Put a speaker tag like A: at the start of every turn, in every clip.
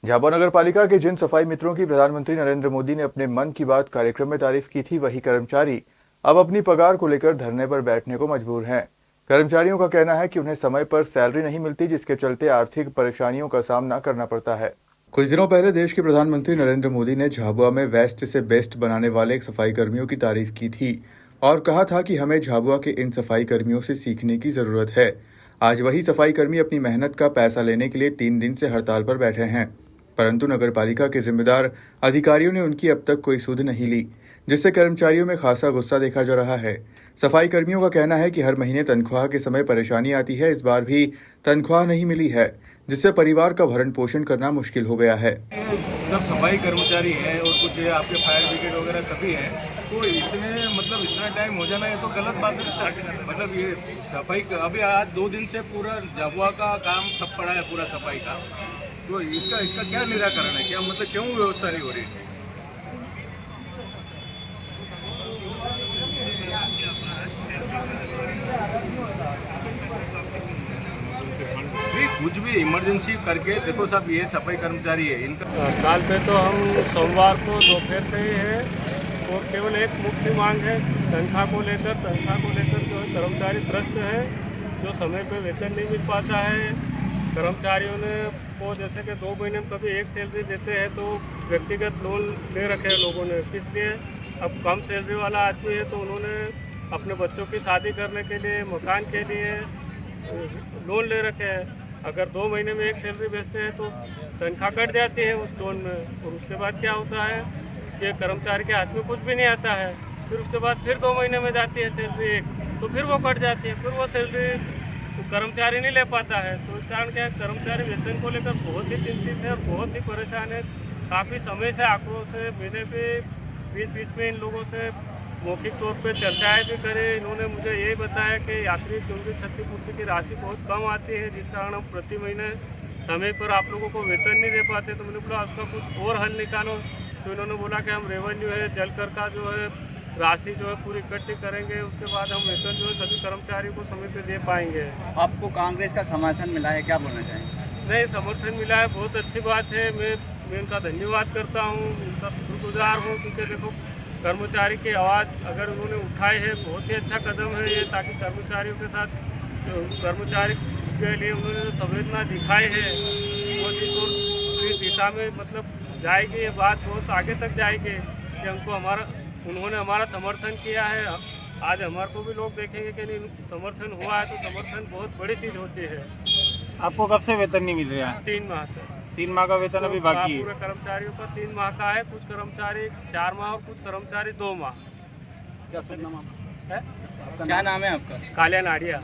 A: झाबुआ नगर पालिका के जिन सफाई मित्रों की प्रधानमंत्री नरेंद्र मोदी ने अपने मन की बात कार्यक्रम में तारीफ की थी, वही कर्मचारी अब अपनी पगार को लेकर धरने पर बैठने को मजबूर हैं। कर्मचारियों का कहना है कि उन्हें समय पर सैलरी नहीं मिलती, जिसके चलते आर्थिक परेशानियों का सामना करना पड़ता है। कुछ दिनों पहले देश के प्रधानमंत्री नरेंद्र मोदी ने झाबुआ में वेस्ट से बेस्ट बनाने वाले सफाई कर्मियों की तारीफ की थी और कहा था कि हमें झाबुआ के इन सफाई कर्मियों से सीखने की जरूरत है। आज वही सफाई कर्मी अपनी मेहनत का पैसा लेने के लिए 3 दिन से हड़ताल पर बैठे हैं, परंतु नगरपालिका के जिम्मेदार अधिकारियों ने उनकी अब तक कोई सुध नहीं ली, जिससे कर्मचारियों में खासा गुस्सा देखा जा रहा है। सफाई कर्मियों का कहना है कि हर महीने तनख्वाह के समय परेशानी आती है, इस बार भी तनख्वाह नहीं मिली है, जिससे परिवार का भरण पोषण करना मुश्किल हो गया है।
B: सब सफाई कर्मचारी हैं और कुछ आपके फायर ब्रिगेड वगैरह सभी हैं, तो इतना टाइम हो जाना ये तो गलत बात है। मतलब ये सफाई अभी आज 2 दिन से पूरा झाबुआ का काम ठप पड़ा है, पूरा सफाई का। तो इसका क्या निराकरण है? क्या मतलब क्यों व्यवस्था नहीं हो रही? कुछ भी इमरजेंसी करके देखो साहब, ये सफाई कर्मचारी है, इनका
C: हड़ताल पे तो हम सोमवार को दोपहर से ही है और केवल एक मुख्य मांग है तनख्वाह को लेकर जो है कर्मचारी त्रस्त है, जो समय पे वेतन नहीं मिल पाता है। कर्मचारियों ने को जैसे कि 2 महीने में कभी एक सैलरी देते हैं तो व्यक्तिगत लोन ले रखे हैं लोगों ने, इसलिए अब कम सैलरी वाला आदमी है तो उन्होंने अपने बच्चों की शादी करने के लिए, मकान के लिए लोन ले रखे हैं। अगर 2 महीने में एक सैलरी भेजते हैं तो तनख्वाह कट जाती है उस लोन में, और उसके बाद क्या होता है कि कर्मचारी के हाथ में कुछ भी नहीं आता है। फिर उसके बाद फिर 2 महीने में जाती है सैलरी एक, तो फिर वो कट जाती है, फिर वो सैलरी कर्मचारी नहीं ले पाता है। तो इस कारण क्या है, कर्मचारी वेतन को लेकर बहुत ही चिंतित है और बहुत ही परेशान है। काफ़ी समय से आक्रोश है, मैंने भी बीच में इन लोगों से मौखिक तौर पे चर्चाएं भी करें। इन्होंने मुझे यही बताया कि यात्री चुंगी क्षतिपूर्ति की राशि बहुत कम आती है, जिस कारण हम प्रति महीने समय पर आप लोगों को वेतन नहीं दे पाते। तो मैंने बोला उसका कुछ और हल निकालो। तो इन्होंने बोला कि हम रेवेन्यू है, जलकर का जो है राशि जो है पूरी इकट्ठी करेंगे, उसके बाद हम वेतन जो है सभी कर्मचारियों को समय पर दे पाएंगे।
D: आपको कांग्रेस का समर्थन मिला है, क्या बोलना चाहेंगे?
C: नहीं, समर्थन मिला है, बहुत अच्छी बात है। मैं इनका धन्यवाद करता हूँ, उनका शुक्रगुजार हूँ, क्योंकि देखो कर्मचारी की आवाज़ अगर उन्होंने उठाई है, बहुत ही अच्छा कदम है ये, ताकि कर्मचारियों के साथ कर्मचारी के लिए उन्होंने संवेदना दिखाई है वो जिस दिशा में मतलब जाएगी, ये बात बहुत आगे तक जाएगी कि उन्होंने हमारा समर्थन किया है। आज हमारे को भी लोग देखेंगे कि नहीं, समर्थन हुआ है तो समर्थन बहुत बड़ी चीज़ होती है।
D: आपको कब से वेतन नहीं मिल रहा है?
C: 3 माह से।
D: 3 माह का वेतन अभी बाकी है।
C: पूरे कर्मचारियों का 3 माह का है, कुछ कर्मचारी 4 माह और कुछ कर्मचारी 2 माह।
D: क्या शुभ नाम
C: है?
D: क्या नाम है आपका?
C: कालिया नाडिया।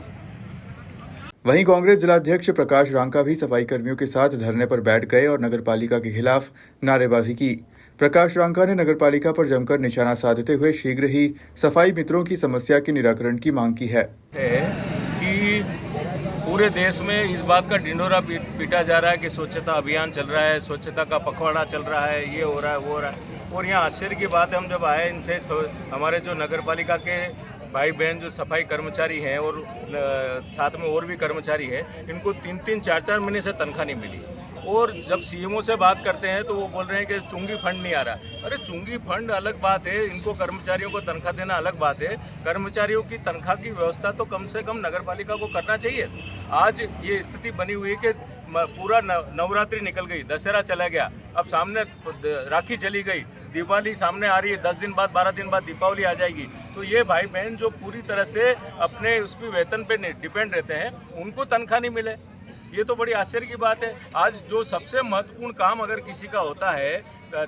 A: वहीं कांग्रेस जिलाध्यक्ष प्रकाश रांका भी सफाई कर्मियों के साथ धरने पर बैठ गए और नगरपालिका के खिलाफ नारेबाजी की। प्रकाश रांका ने नगरपालिका पर जमकर निशाना साधते हुए शीघ्र ही सफाई मित्रों की समस्या के निराकरण की मांग की है
B: कि पूरे देश में इस बात का ढिंढोरा पीटा जा रहा है कि स्वच्छता अभियान चल रहा है, स्वच्छता का पखवाड़ा चल रहा है, ये हो रहा है, वो हो रहा है। और यहाँ आश्चर्य की बात है, हम जब आए इनसे हमारे जो नगरपालिका के भाई बहन जो सफाई कर्मचारी हैं और साथ में और भी कर्मचारी हैं, इनको 3-3, 4-4 महीने से तनख्वाह नहीं मिली। और जब सीएमओ से बात करते हैं तो वो बोल रहे हैं कि चुंगी फंड नहीं आ रहा। अरे चुंगी फंड अलग बात है, इनको कर्मचारियों को तनख्वाह देना अलग बात है। कर्मचारियों की तनख्वाह की व्यवस्था तो कम से कम नगरपालिका को करना चाहिए। आज ये स्थिति बनी हुई है कि पूरा नवरात्रि निकल गई, दशहरा चला गया, अब सामने राखी चली गई, दिवाली सामने आ रही है, 10 दिन बाद 12 दिन बाद दीपावली आ जाएगी। तो ये भाई बहन जो पूरी तरह से अपने उसकी वेतन पे डिपेंड रहते हैं, उनको तनख्वाह नहीं मिले, ये तो बड़ी आश्चर्य की बात है। आज जो सबसे महत्वपूर्ण काम अगर किसी का होता है,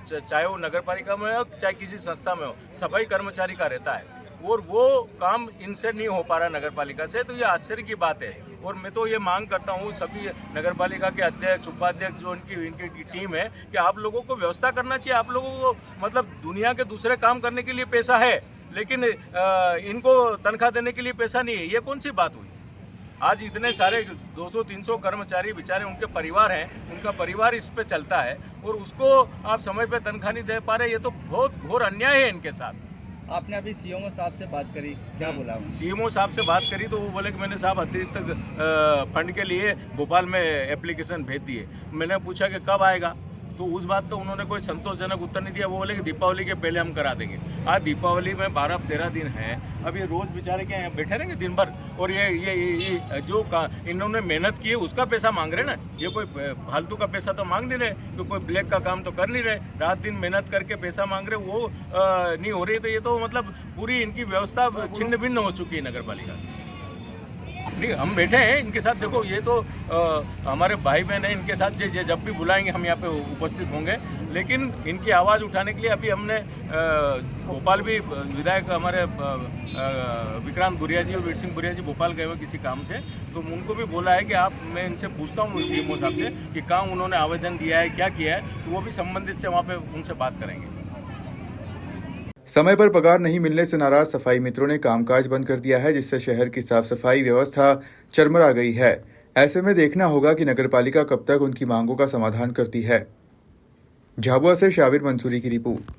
B: चाहे वो नगरपालिका में हो चाहे किसी संस्था में हो, सफाई कर्मचारी का रहता है, और वो काम इनसे नहीं हो पा रहा नगरपालिका से, तो ये आश्चर्य की बात है। और मैं तो ये मांग करता हूँ सभी नगरपालिका के अध्यक्ष, उपाध्यक्ष जो इनकी टीम है, कि आप लोगों को व्यवस्था करना चाहिए। आप लोगों को मतलब दुनिया के दूसरे काम करने के लिए पैसा है, लेकिन इनको तनख्वाह देने के लिए पैसा नहीं है, ये कौन सी बात हुई? आज इतने सारे 200-300 कर्मचारी बेचारे, उनके परिवार हैं, उनका परिवार इस पे चलता है, और उसको आप समय पे तनख्वाह नहीं दे पा रहे, ये तो बहुत घोर अन्याय है इनके साथ।
D: आपने अभी सीएमओ साहब से बात करी, क्या बोला?
B: सीएमओ साहब से बात करी तो वो बोले कि मैंने साहब अतिरिक्त फंड के लिए भोपाल में एप्लीकेशन भेज दिए। मैंने पूछा कि कब आएगा, तो उस बात तो उन्होंने कोई संतोषजनक उत्तर नहीं दिया। वो बोले कि दीपावली के पहले हम करा देंगे। आज दीपावली में 12-13 दिन है, अब ये रोज बेचारे क्या यहाँ बैठे रहेंगे दिन भर, और ये जो इन्होंने मेहनत की है उसका पैसा मांग रहे ना। ये कोई फालतू का पैसा तो मांग नहीं रहे, तो कोई ब्लैक का काम तो कर नहीं रहे, रात दिन मेहनत करके पैसा मांग रहे, वो नहीं हो रही। तो ये तो मतलब पूरी इनकी व्यवस्था छिन्न भिन्न हो चुकी है नगर पालिका। नहीं, हम बैठे हैं इनके साथ। देखो ये तो हमारे भाई बहन हैं, इनके साथ जब भी बुलाएंगे हम यहाँ पे उपस्थित होंगे। लेकिन इनकी आवाज़ उठाने के लिए अभी हमने भोपाल भी विधायक हमारे विक्रांत भुरिया जी और वीर सिंह भुरिया जी भोपाल गए हुए किसी काम से, तो उनको भी बोला है कि मैं इनसे पूछता हूँ सीएमओ साहब से कि काम उन्होंने आवेदन दिया है, क्या किया है, तो वो भी संबंधित से वहाँ पर उनसे बात करेंगे।
A: समय पर पगार नहीं मिलने से नाराज सफाई मित्रों ने कामकाज बंद कर दिया है, जिससे शहर की साफ सफाई व्यवस्था चरमरा गई है। ऐसे में देखना होगा कि नगरपालिका कब तक उनकी मांगों का समाधान करती है। झाबुआ से शाबिर मंसूरी की रिपोर्ट।